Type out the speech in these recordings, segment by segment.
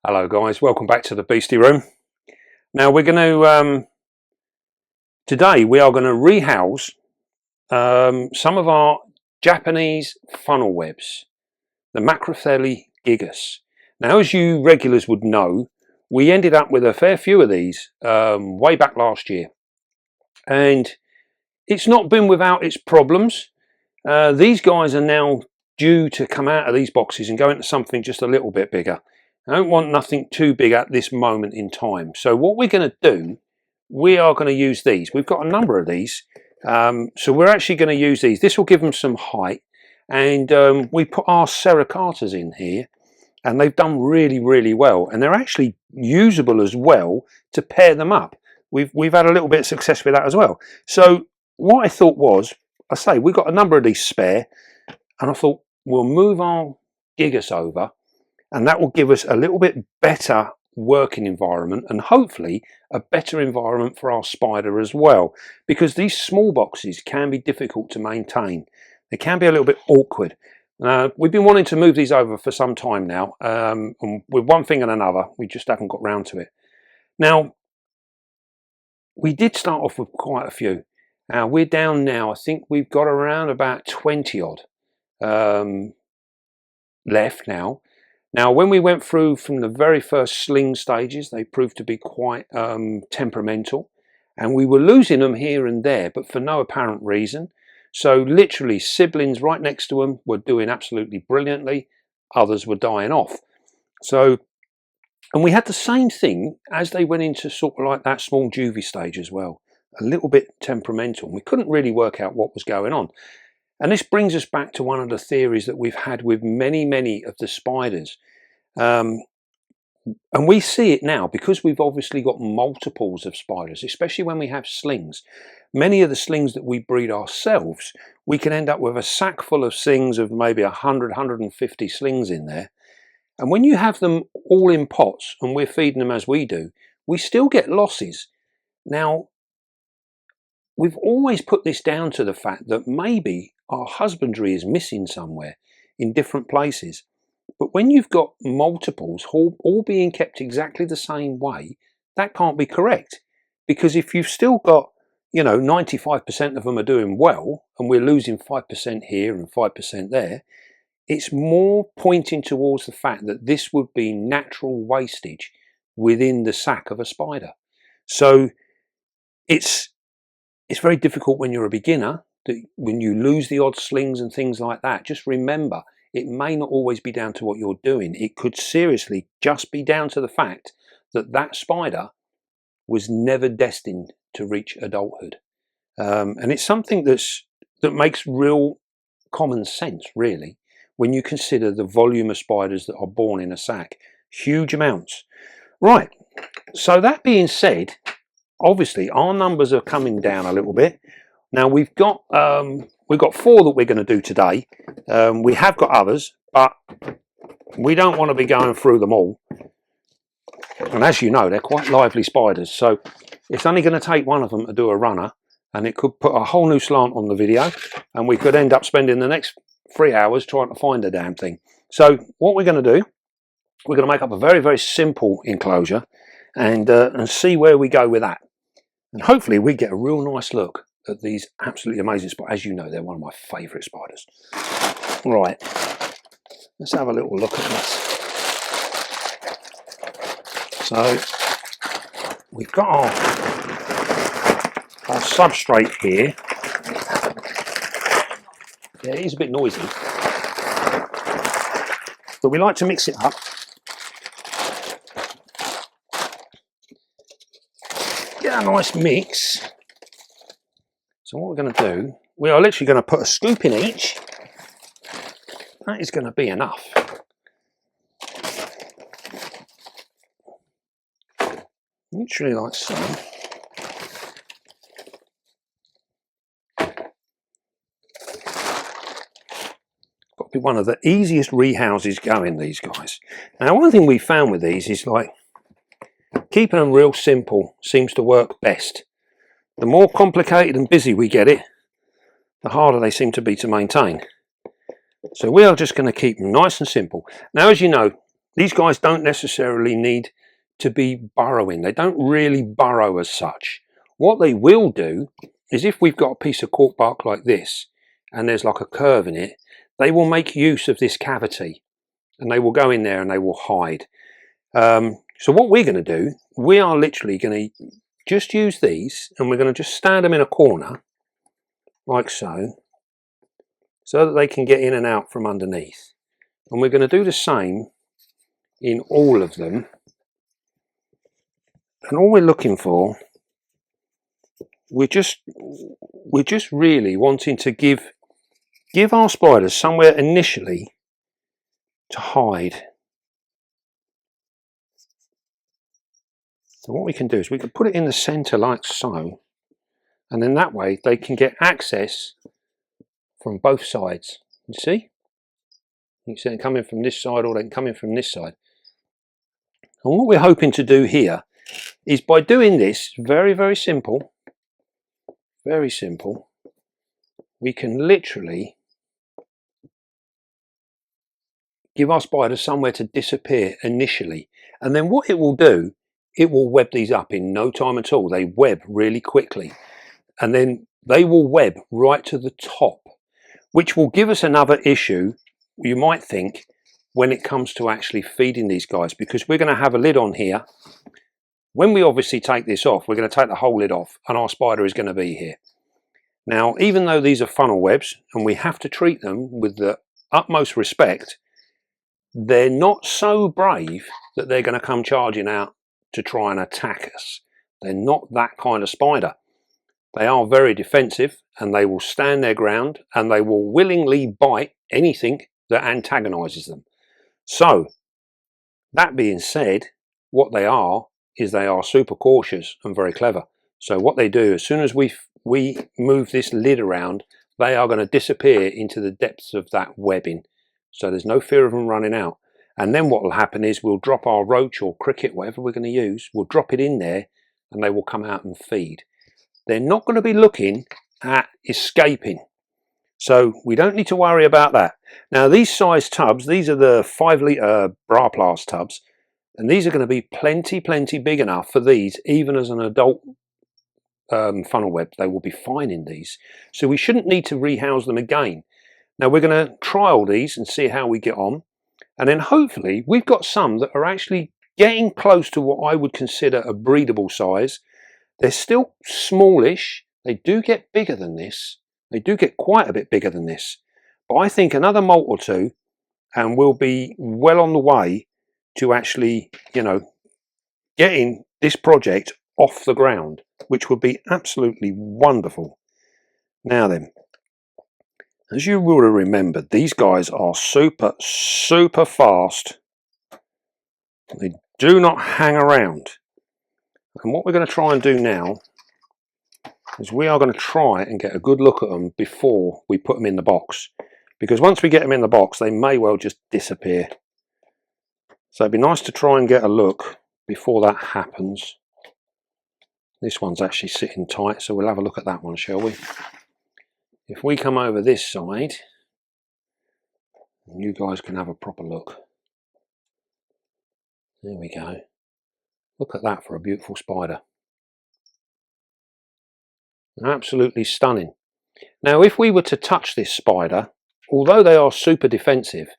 Hello guys, welcome back to the Beastie Room. Now we're going to, today we are going to rehouse some of our Japanese funnel webs, the Macrophylla gigas. Now as you regulars would know, we ended up with a fair few of these way back last year. And it's not been without its problems. These guys are now due to come out of these boxes and go into something just a little bit bigger. I don't want nothing too big at this moment in time. So what we're going to do, we are going to use these. We've got a number of these. So we're actually going to use these. This will give them some height. And we put our sericatas in here. And they've done really, really well. And they're actually usable as well to pair them up. We've had a little bit of success with that as well. So what I thought was, I say, we've got a number of these spare. And I thought, we'll move our gigas over. And that will give us a little bit better working environment and hopefully a better environment for our spider as well, because these small boxes can be difficult to maintain. They can be a little bit awkward. We've been wanting to move these over for some time now, and with one thing and another we just haven't got round to it. Now we did start off with quite a few. Now we're down now, I think we've got around about 20 odd left now. Now, when we went through from the very first sling stages, they proved to be quite temperamental, and we were losing them here and there, but for no apparent reason. So literally siblings right next to them were doing absolutely brilliantly. Others were dying off. So, and we had the same thing as they went into sort of like that small juvie stage as well. A little bit temperamental. We couldn't really work out what was going on. And this brings us back to one of the theories that we've had with many of the spiders. And we see it now because we've obviously got multiples of spiders, especially when we have slings. Many of the slings that we breed ourselves, we can end up with a sack full of slings of maybe 100, 150 slings in there. And when you have them all in pots and we're feeding them as we do, we still get losses. Now, we've always put this down to the fact that maybe our husbandry is missing somewhere in different places. But when you've got multiples all being kept exactly the same way, that can't be correct. Because if you've still got, 95% of them are doing well and we're losing 5% here and 5% there, it's more pointing towards the fact that this would be natural wastage within the sack of a spider. So it's very difficult when you're a beginner. When you lose the odd slings and things like that, just remember, it may not always be down to what you're doing. It could seriously just be down to the fact that that spider was never destined to reach adulthood. And it's something that makes real common sense, really, when you consider the volume of spiders that are born in a sack. Huge amounts. Right, so that being said, obviously our numbers are coming down a little bit. Now we've got 4 that we're going to do today. We have got others, but we don't want to be going through them all. And as you know, they're quite lively spiders, so it's only going to take one of them to do a runner, and it could put a whole new slant on the video, and we could end up spending the next 3 hours trying to find the damn thing. So what we're going to do, we're going to make up a very simple enclosure and see where we go with that. And hopefully we get a real nice look at these absolutely amazing spiders. As you know, they're one of my favourite spiders. Right, let's have a little look at this. So we've got our substrate here. Yeah, it is a bit noisy, but we like to mix it up. Get a nice mix. So what we're going to do, we are literally going to put a scoop in each. That is going to be enough. Literally like so. Got to be one of the easiest rehouses going, these guys. Now one thing we found with these is like keeping them real simple seems to work best. The more complicated and busy we get it, the harder they seem to be to maintain. So we are just going to keep them nice and simple. Now, as you know, These guys don't necessarily need to be burrowing. They don't really burrow as such. What they will do is, if we've got a piece of cork bark like this and there's like a curve in it, they will make use of this cavity and they will go in there and they will hide. So what we're going to do, we are literally going to just use these and we're going to just stand them in a corner like so that they can get in and out from underneath. And we're going to do the same in all of them. And all we're looking for, we're just really wanting to give our spiders somewhere initially to hide. So what we can do is we can put it in the center like so, and then that way they can get access from both sides. You see? You can see them coming from this side or they can come in from this side. And what we're hoping to do here is, by doing this, very, very simple, we can literally give our spider somewhere to disappear initially. And then what it will do, it will web these up in no time at all. They web really quickly. And then they will web right to the top, which will give us another issue, you might think, when it comes to actually feeding these guys, because we're going to have a lid on here. When we obviously take this off, we're going to take the whole lid off and our spider is going to be here. Now, even though these are funnel webs and we have to treat them with the utmost respect, they're not so brave that they're going to come charging out to try and attack us. They're not that kind of spider. They are very defensive and they will stand their ground and they will willingly bite anything that antagonizes them. So, that being said, what they are is they are super cautious and very clever. So what they do, as soon as we move this lid around, they are going to disappear into the depths of that webbing. So there's no fear of them running out. And then what will happen is we'll drop our roach or cricket, whatever we're going to use, we'll drop it in there and they will come out and feed. They're not going to be looking at escaping. So we don't need to worry about that. Now these size tubs, these are the 5 litre Braplast tubs, and these are going to be plenty big enough for these, even as an adult funnel web. They will be fine in these. So we shouldn't need to rehouse them again. Now we're going to trial these and see how we get on. And then hopefully we've got some that are actually getting close to what I would consider a breedable size. They're still smallish. They do get bigger than this. They do get quite a bit bigger than this. But I think another molt or two and we'll be well on the way to actually, you know, getting this project off the ground, which would be absolutely wonderful. Now then, as you will have remembered, these guys are super fast. They do not hang around. And what we're going to try and do now is we are going to try and get a good look at them before we put them in the box. Because once we get them in the box, they may well just disappear. So it'd be nice to try and get a look before that happens. This one's actually sitting tight, so we'll have a look at that one, shall we? If we come over this side, you guys can have a proper look. There we go. Look at that for a beautiful spider. Absolutely stunning. Now, if we were to touch this spider, although they are super defensive,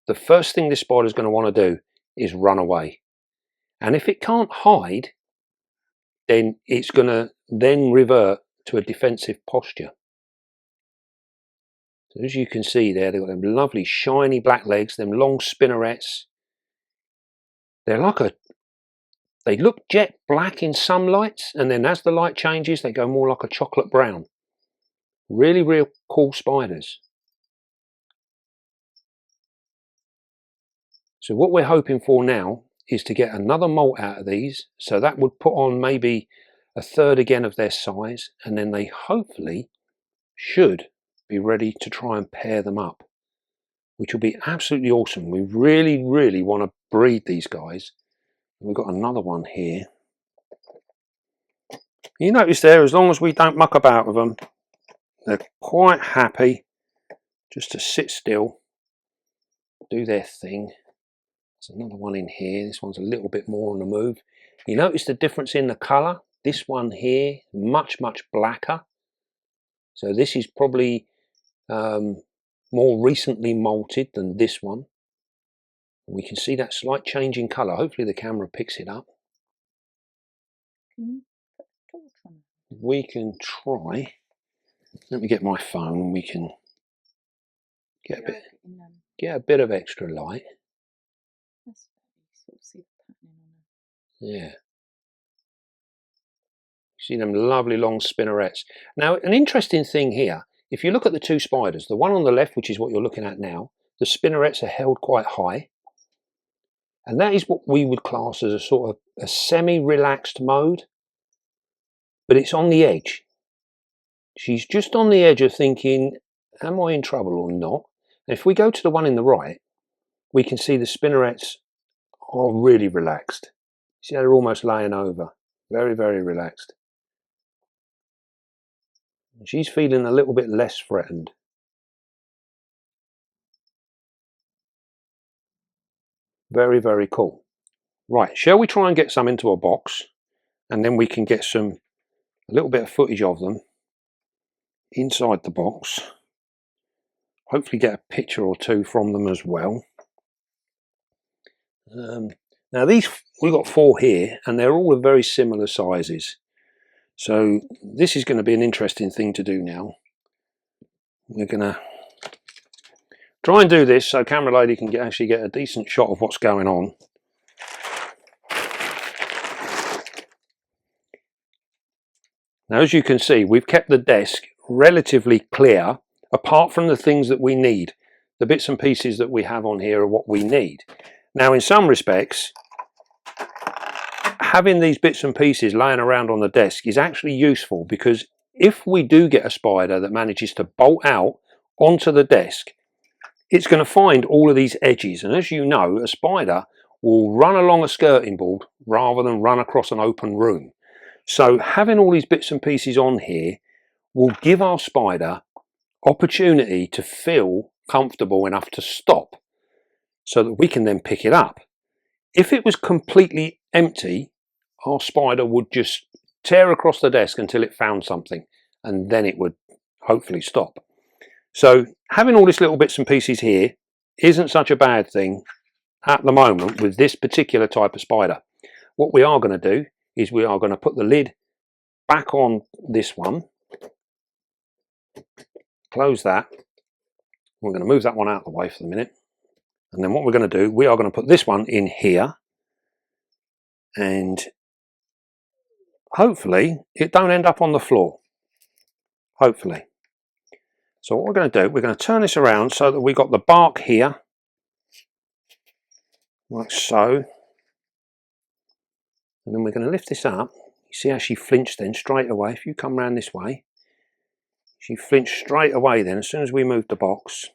the first thing this spider is going to want to do is run away. And if it can't hide, then it's going to then revert to a defensive posture. So as you can see there, they've got them lovely shiny black legs, them long spinnerets. They're like they look jet black in some lights, and then as the light changes, they go more like a chocolate brown. Really, real cool spiders. So what we're hoping for now is to get another molt out of these. So that would put on maybe a third again of their size, and then they hopefully should be ready to try and pair them up, which will be absolutely awesome. We really want to breed these guys. We've got another one here. You notice there, as long as we don't muck about with them, they're quite happy just to sit still, do their thing. There's another one in here. This one's a little bit more on the move. You notice the difference in the colour? This one here, much blacker. So this is probably more recently molted than this one. We can see that slight change in colour. Hopefully the camera picks it up. We can try. Let me get my phone and we can get a bit of extra light. Yeah. See them lovely long spinnerets. Now, an interesting thing here, if you look at the two spiders, the one on the left, which is what you're looking at now, the spinnerets are held quite high. And that is what we would class as a sort of a semi-relaxed mode. But it's on the edge. She's just on the edge of thinking, am I in trouble or not? And if we go to the one in the right, we can see the spinnerets are really relaxed. See how they're almost laying over. Very relaxed. She's feeling a little bit less threatened. Very cool. Right, shall we try and get some into a box, and then we can get a little bit of footage of them inside the box. Hopefully get a picture or two from them as well. Now these, we've got 4 here, and they're all of very similar sizes. So this is going to be an interesting thing to do now. We're going to try and do this so camera lady can actually get a decent shot of what's going on. Now, as you can see, we've kept the desk relatively clear, apart from the things that we need. The bits and pieces that we have on here are what we need. Now, in some respects, having these bits and pieces laying around on the desk is actually useful, because if we do get a spider that manages to bolt out onto the desk, it's going to find all of these edges. And as you know, a spider will run along a skirting board rather than run across an open room. So having all these bits and pieces on here will give our spider opportunity to feel comfortable enough to stop, so that we can then pick it up. If it was completely empty, our spider would just tear across the desk until it found something, and then it would hopefully stop. So having all these little bits and pieces here isn't such a bad thing at the moment with this particular type of spider. What we are going to do is we are going to put the lid back on this one, close that. We're going to move that one out of the way for the minute, and then what we're going to do, we are going to put this one in here, and hopefully it don't end up on the floor. Hopefully. So what we're going to do, we're going to turn this around so that we've got the bark here, like so, and then we're going to lift this up. You see how she flinched then straight away? If you come round this way, she flinched straight away then as soon as we moved the box.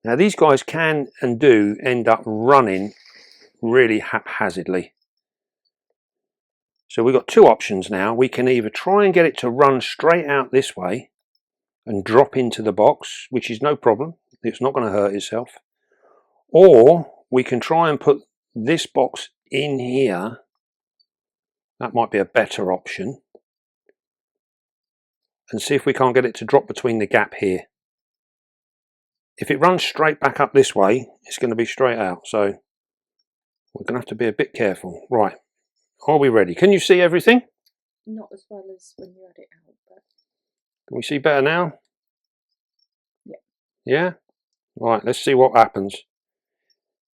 Now these guys can and do end up running really haphazardly. So we've got 2 options now. We can either try and get it to run straight out this way and drop into the box, which is no problem. It's not going to hurt itself. Or we can try and put this box in here. That might be a better option. And see if we can't get it to drop between the gap here. If it runs straight back up this way, it's going to be straight out. So we're going to have to be a bit careful. Right. Are we ready? Can you see everything? Not as well as when you had it out, but... Can we see better now? Yeah. Yeah? Right, let's see what happens.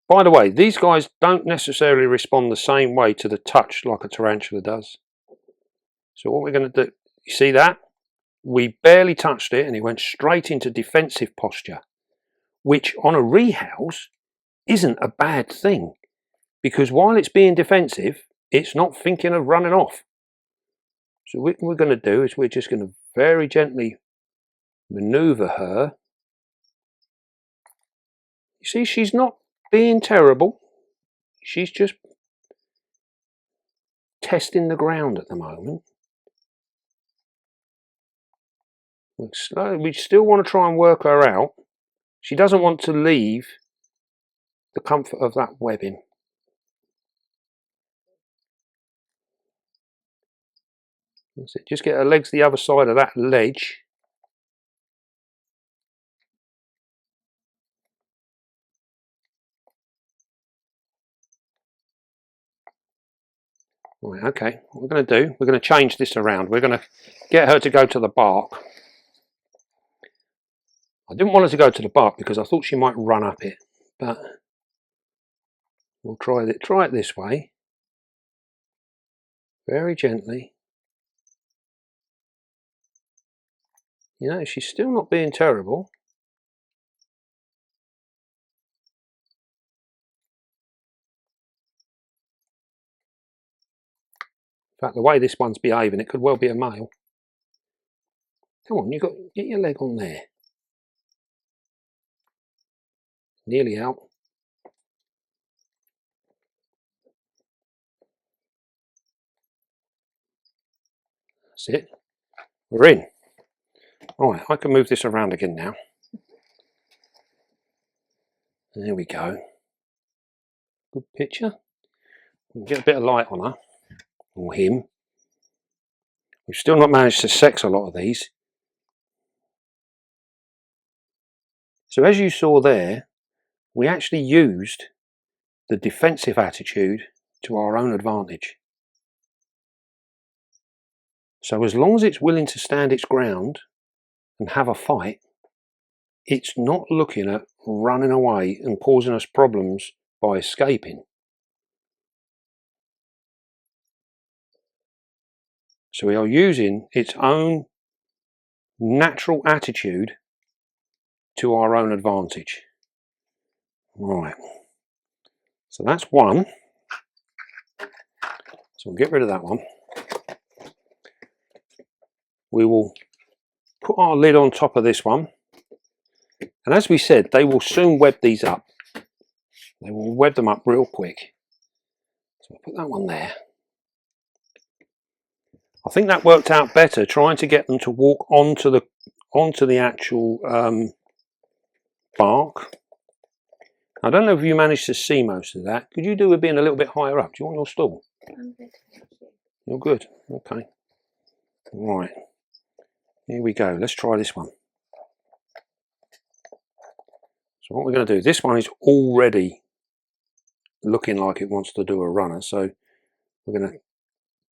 By the way, these guys don't necessarily respond the same way to the touch like a tarantula does. So what we're going to do, you see that? We barely touched it and it went straight into defensive posture, which on a rehouse isn't a bad thing, because while it's being defensive, it's not thinking of running off. So what we're going to do is we're just going to very gently maneuver her. You see, she's not being terrible. She's just testing the ground at the moment. We still want to try and work her out. She doesn't want to leave the comfort of that webbing. That's it. Just get her legs the other side of that ledge. Right, okay, what we're going to do, we're going to change this around. We're going to get her to go to the bark. I didn't want her to go to the bark because I thought she might run up it, but we'll try it this way. Very gently. You know, she's still not being terrible. In fact, the way this one's behaving, it could well be a male. Come on, get your leg on there. Nearly out. That's it. We're in. Right, I can move this around again now. There we go. Good picture. We'll get a bit of light on her, or him. We've still not managed to sex a lot of these. So as you saw there, we actually used the defensive attitude to our own advantage. So as long as it's willing to stand its ground and have a fight, it's not looking at running away and causing us problems by escaping. So we are using its own natural attitude to our own advantage. Right, so that's one. So we'll get rid of that one. We will put our lid on top of this one. And as we said, they will soon web these up. They will web them up real quick. So we'll put that one there. I think that worked out better, trying to get them to walk onto the actual bark. I don't know if you managed to see most of that. Could you do with being a little bit higher up? Do you want your stool? I'm good. You're good. Okay. Right. Here we go. Let's try this one. So what we're going to do, this one is already looking like it wants to do a runner. So we're going to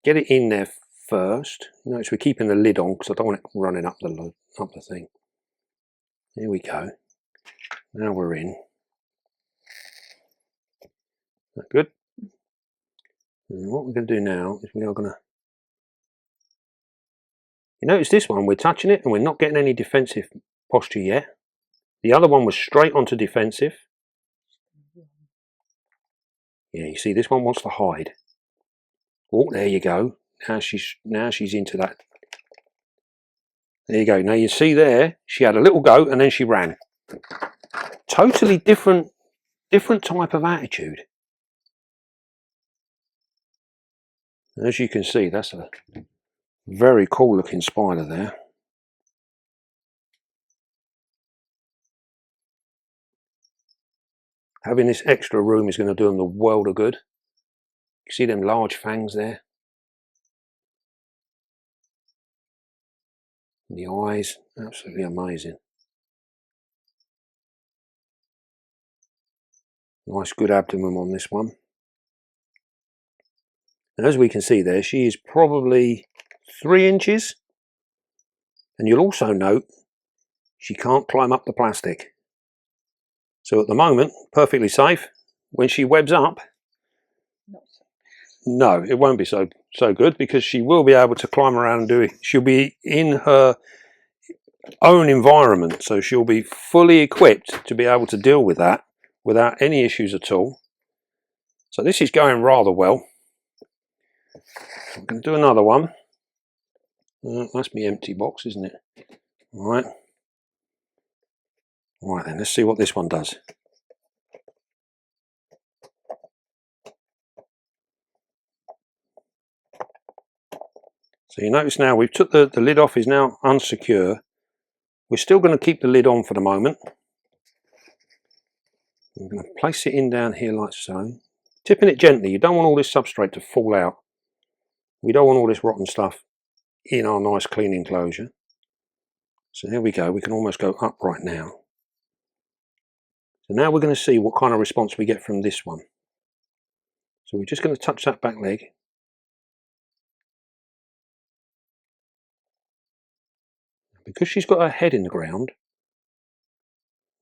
get it in there first. Notice we're keeping the lid on because I don't want it running up the thing. Here we go. Now we're in. That good? And what we're going to do now is we are going to... You notice this one, we're touching it and we're not getting any defensive posture yet. The other one was straight onto defensive. Yeah, you see this one wants to hide. Oh, there you go. Now she's into that. There you go. Now you see there, she had a little go and then she ran. Totally different type of attitude. As you can see, that's a very cool looking spider there. Having this extra room is going to do them the world of good. You see them large fangs there? And the eyes, absolutely amazing. Nice good abdomen on this one. And as we can see there, she is probably 3 inches. And you'll also note she can't climb up the plastic. So at the moment, perfectly safe. When she webs up, no, it won't be so good because she will be able to climb around and do it. She'll be in her own environment, so she'll be fully equipped to be able to deal with that without any issues at all. So this is going rather well. I'm going to do another one. That's my empty box, isn't it? All right. All right then, let's see what this one does. So you notice now we've took the lid off, is now unsecure. We're still going to keep the lid on for the moment. We're going to place it in down here like so, tipping it gently. You don't want all this substrate to fall out. We don't want all this rotten stuff in our nice clean enclosure. So there we go, we can almost go up right now. So now we're going to see what kind of response we get from this one. So we're just going to touch that back leg. Because she's got her head in the ground,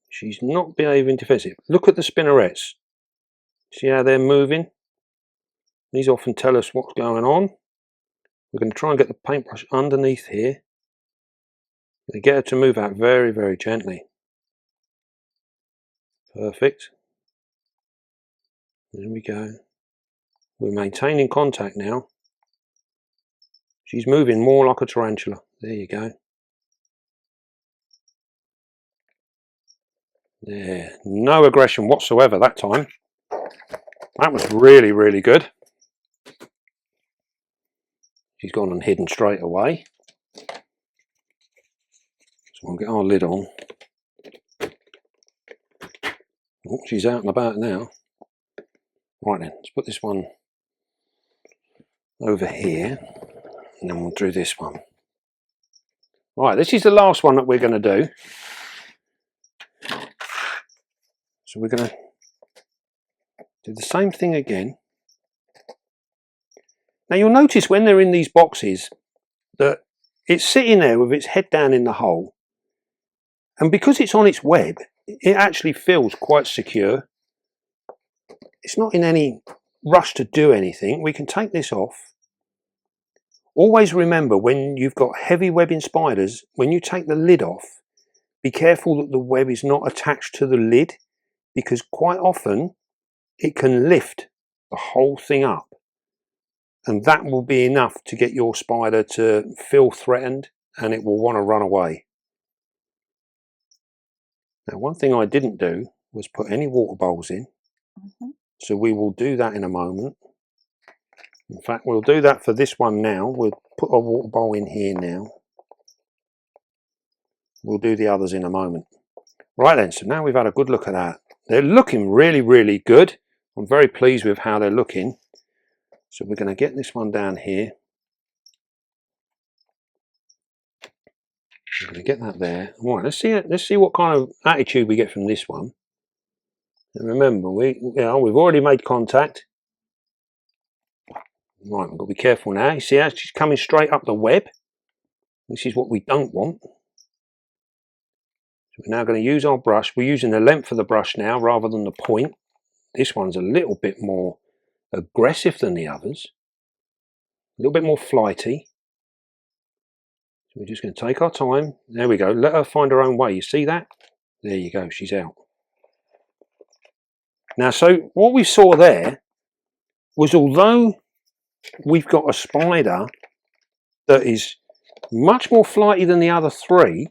she's not behaving defensive. Look at the spinnerets. See how they're moving? These often tell us what's going on. We're going to try and get the paintbrush underneath here. We get her to move out very, very gently. Perfect. There we go. We're maintaining contact now. She's moving more like a tarantula. There you go. There. No aggression whatsoever that time. That was really, really good. She's gone and hidden straight away. So we'll get our lid on. Oh, she's out and about now. Right then, let's put this one over here, and then we'll do this one. Right, this is the last one that we're going to do. So we're going to do the same thing again. Now you'll notice when they're in these boxes that it's sitting there with its head down in the hole, and because it's on its web, it actually feels quite secure. It's not in any rush to do anything. We can take this off. Always remember, when you've got heavy webbing spiders, when you take the lid off, be careful that the web is not attached to the lid, because quite often it can lift the whole thing up, and that will be enough to get your spider to feel threatened and it will want to run away. Now, one thing I didn't do was put any water bowls in, so we will do that in a moment. In fact, we'll do that for this one now. We'll put a water bowl in here now. We'll do the others in a moment. Right then, so now we've had a good look at that. They're looking really, really good. I'm very pleased with how they're looking. So we're going to get this one down here. We're going to get that there. All right, let's see what kind of attitude we get from this one. And remember, we've already made contact. Right, we've got to be careful now. You see how she's coming straight up the web? This is what we don't want. So we're now going to use our brush. We're using the length of the brush now rather than the point. This one's a little bit more aggressive than the others. A little bit more flighty. So we're just going to take our time. There we go. Let her find her own way. You see that? There you go. She's out. Now, so what we saw there was, although we've got a spider that is much more flighty than the other three,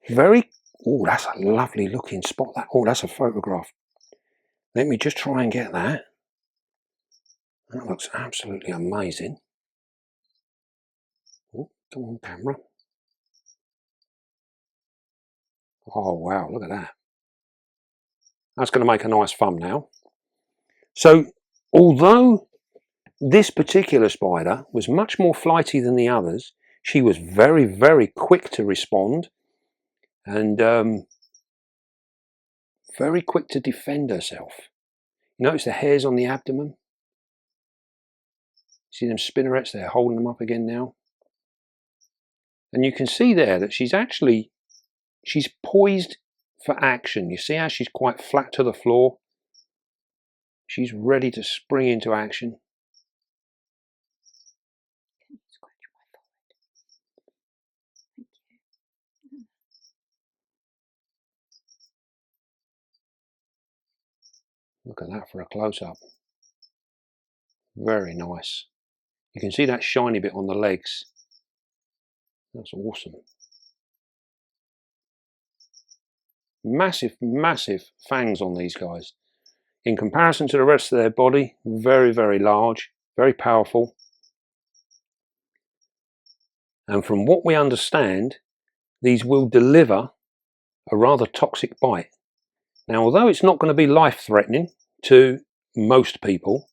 oh, that's a lovely looking spot. Oh, that's a photograph. Let me just try and get that. That looks absolutely amazing. Oh, come on, camera. Oh, wow, look at that. That's going to make a nice thumbnail. So, although this particular spider was much more flighty than the others, she was very, very quick to respond and very quick to defend herself. You notice the hairs on the abdomen? See them spinnerets there, holding them up again now? And you can see there that she's poised for action. You see how she's quite flat to the floor? She's ready to spring into action. Look at that for a close-up. Very nice. You can see that shiny bit on the legs. That's awesome. Massive, massive fangs on these guys. In comparison to the rest of their body, very, very large, very powerful. And from what we understand, these will deliver a rather toxic bite. Now, although it's not going to be life-threatening to most people,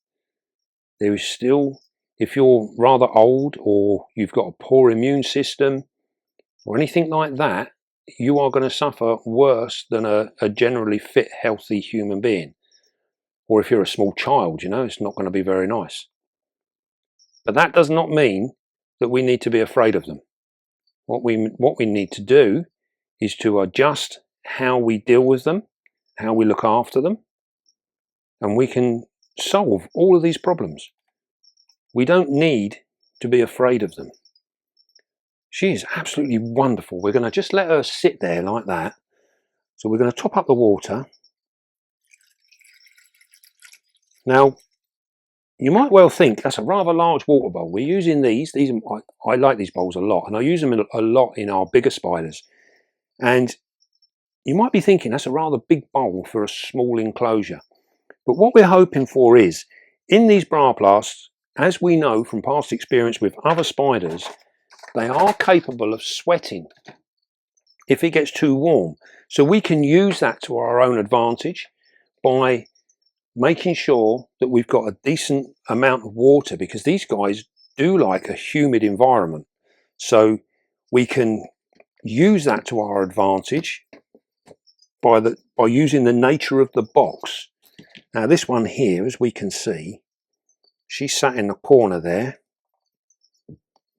there is still, if you're rather old or you've got a poor immune system or anything like that, you are going to suffer worse than a generally fit, healthy human being. Or if you're a small child, you know, it's not going to be very nice. But that does not mean that we need to be afraid of them. What we need to do is to adjust how we deal with them, how we look after them, and we can solve all of these problems. We don't need to be afraid of them. She is absolutely wonderful. We're going to just let her sit there like that. So we're going to top up the water. Now, you might well think that's a rather large water bowl. We're using these. I like these bowls a lot, and I use them a lot in our bigger spiders. And you might be thinking that's a rather big bowl for a small enclosure. But what we're hoping for is, in these bryoplasts, as we know from past experience with other spiders, they are capable of sweating if it gets too warm. So we can use that to our own advantage by making sure that we've got a decent amount of water, because these guys do like a humid environment. So we can use that to our advantage by using the nature of the box. Now this one here, as we can see, she's sat in the corner there.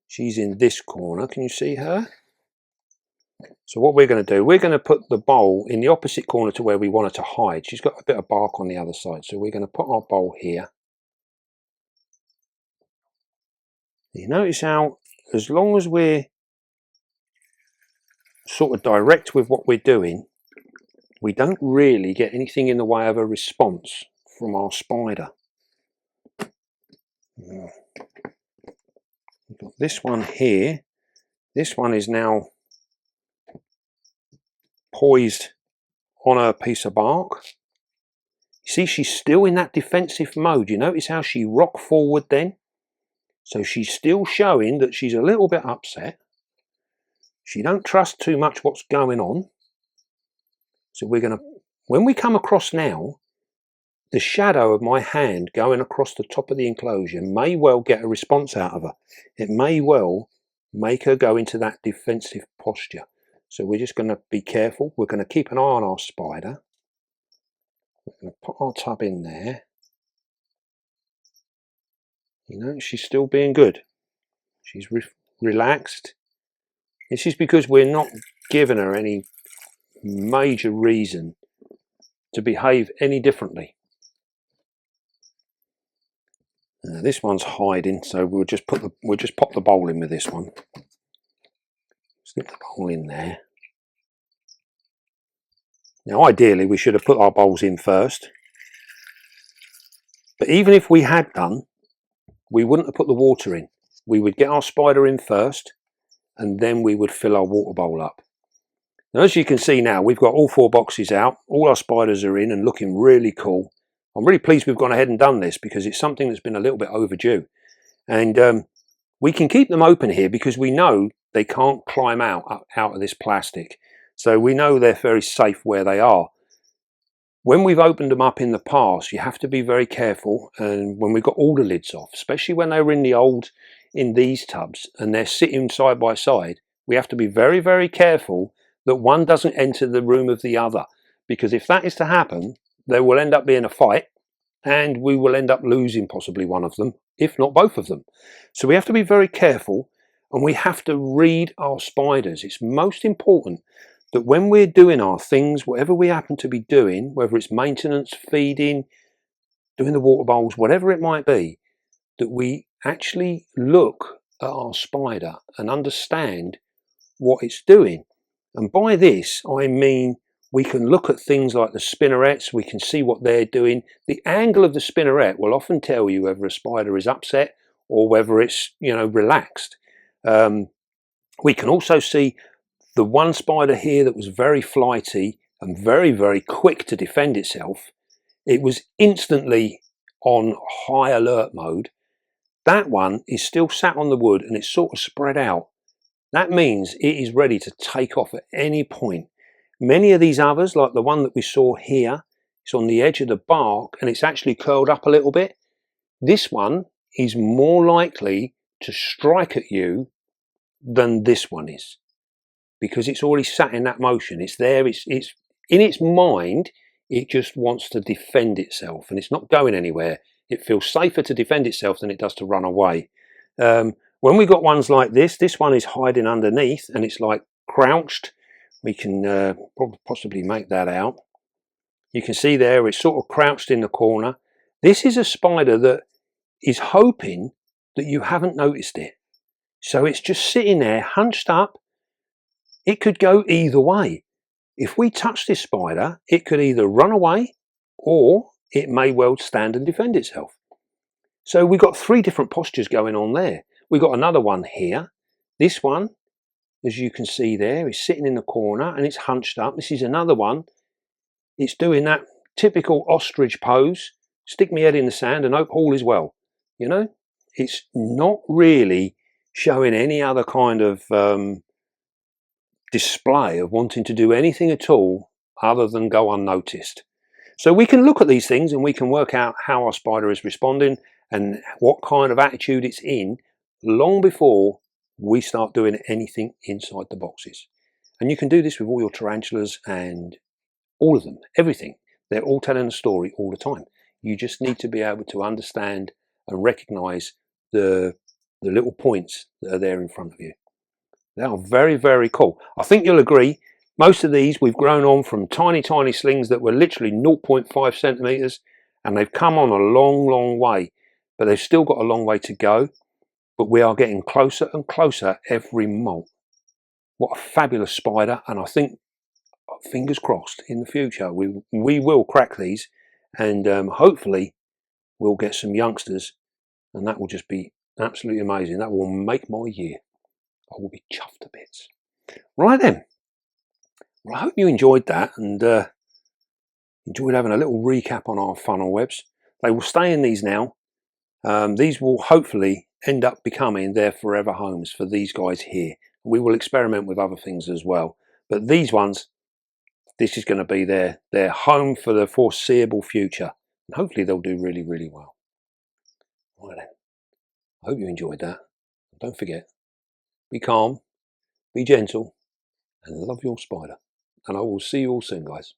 She's in this corner. Can you see her? So what we're going to do, we're going to put the bowl in the opposite corner to where we want her to hide. She's got a bit of bark on the other side. So we're going to put our bowl here. You notice how, as long as we're sort of direct with what we're doing, we don't really get anything in the way of a response from our spider. We've got this one here. This one is now poised on a piece of bark. You see, she's still in that defensive mode. You notice how she rocked forward then? So she's still showing that she's a little bit upset. She don't trust too much what's going on. So we're going to, when we come across now, the shadow of my hand going across the top of the enclosure may well get a response out of her. It may well make her go into that defensive posture. So we're just going to be careful. We're going to keep an eye on our spider. We're going to put our tub in there. You know, she's still being good. She's relaxed. This is because we're not giving her any major reason to behave any differently. This one's hiding, so we'll just pop the bowl in with this one. Slip the bowl in there. Now, ideally, we should have put our bowls in first. But even if we had done, we wouldn't have put the water in. We would get our spider in first, and then we would fill our water bowl up. Now, as you can see now, we've got all 4 boxes out. All our spiders are in and looking really cool. I'm really pleased we've gone ahead and done this, because it's something that's been a little bit overdue. And we can keep them open here because we know they can't climb out of this plastic. So we know they're very safe where they are. When we've opened them up in the past, you have to be very careful. And when we've got all the lids off, especially when they were in these tubs and they're sitting side by side, we have to be very, very careful that one doesn't enter the room of the other. Because if that is to happen, there will end up being a fight, and we will end up losing possibly one of them, if not both of them. So we have to be very careful, and we have to read our spiders. It's most important that when we're doing our things, whatever we happen to be doing, whether it's maintenance, feeding, doing the water bowls, whatever it might be, that we actually look at our spider and understand what it's doing. And by this, I mean we can look at things like the spinnerets, we can see what they're doing. The angle of the spinneret will often tell you whether a spider is upset or whether it's, you know, relaxed. We can also see the one spider here that was very flighty and very, very quick to defend itself. It was instantly on high alert mode. That one is still sat on the wood and it's sort of spread out. That means it is ready to take off at any point. Many of these others, like the one that we saw here, it's on the edge of the bark and it's actually curled up a little bit. This one is more likely to strike at you than this one is, because it's already sat in that motion. It's there, it's in its mind, it just wants to defend itself and it's not going anywhere. It feels safer to defend itself than it does to run away. When we got ones like this one is hiding underneath and it's like crouched. We can possibly make that out. You can see there it's sort of crouched in the corner. This is a spider that is hoping that you haven't noticed it. So it's just sitting there hunched up. It could go either way. If we touch this spider, it could either run away or it may well stand and defend itself. So we've got 3 different postures going on there. We've got another one here. This one, as you can see there, is sitting in the corner and it's hunched up. This is another one. It's doing that typical ostrich pose. Stick my head in the sand and hope all is well. You know, it's not really showing any other kind of display of wanting to do anything at all other than go unnoticed. So we can look at these things and we can work out how our spider is responding and what kind of attitude it's in long before we start doing anything inside the boxes. And you can do this with all your tarantulas and all of them, everything. They're all telling a story all the time. You just need to be able to understand and recognize the little points that are there in front of you. They are very, very cool. I think you'll agree, most of these we've grown on from tiny, tiny slings that were literally 0.5 centimeters, and they've come on a long, long way, but they've still got a long way to go. But we are getting closer and closer every molt. What a fabulous spider. And I think, fingers crossed, in the future we will crack these, and hopefully we'll get some youngsters, and that will just be absolutely amazing. That will make my year. I will be chuffed to bits. Right then, well, I hope you enjoyed that and enjoyed having a little recap on our funnel webs. They will stay in these now. These will hopefully end up becoming their forever homes for these guys here. We will experiment with other things as well, but these ones, this is going to be their home for the foreseeable future, and hopefully they'll do really, really well. Right then, I hope you enjoyed that. Don't forget, be calm, be gentle, and love your spider. And I will see you all soon, guys.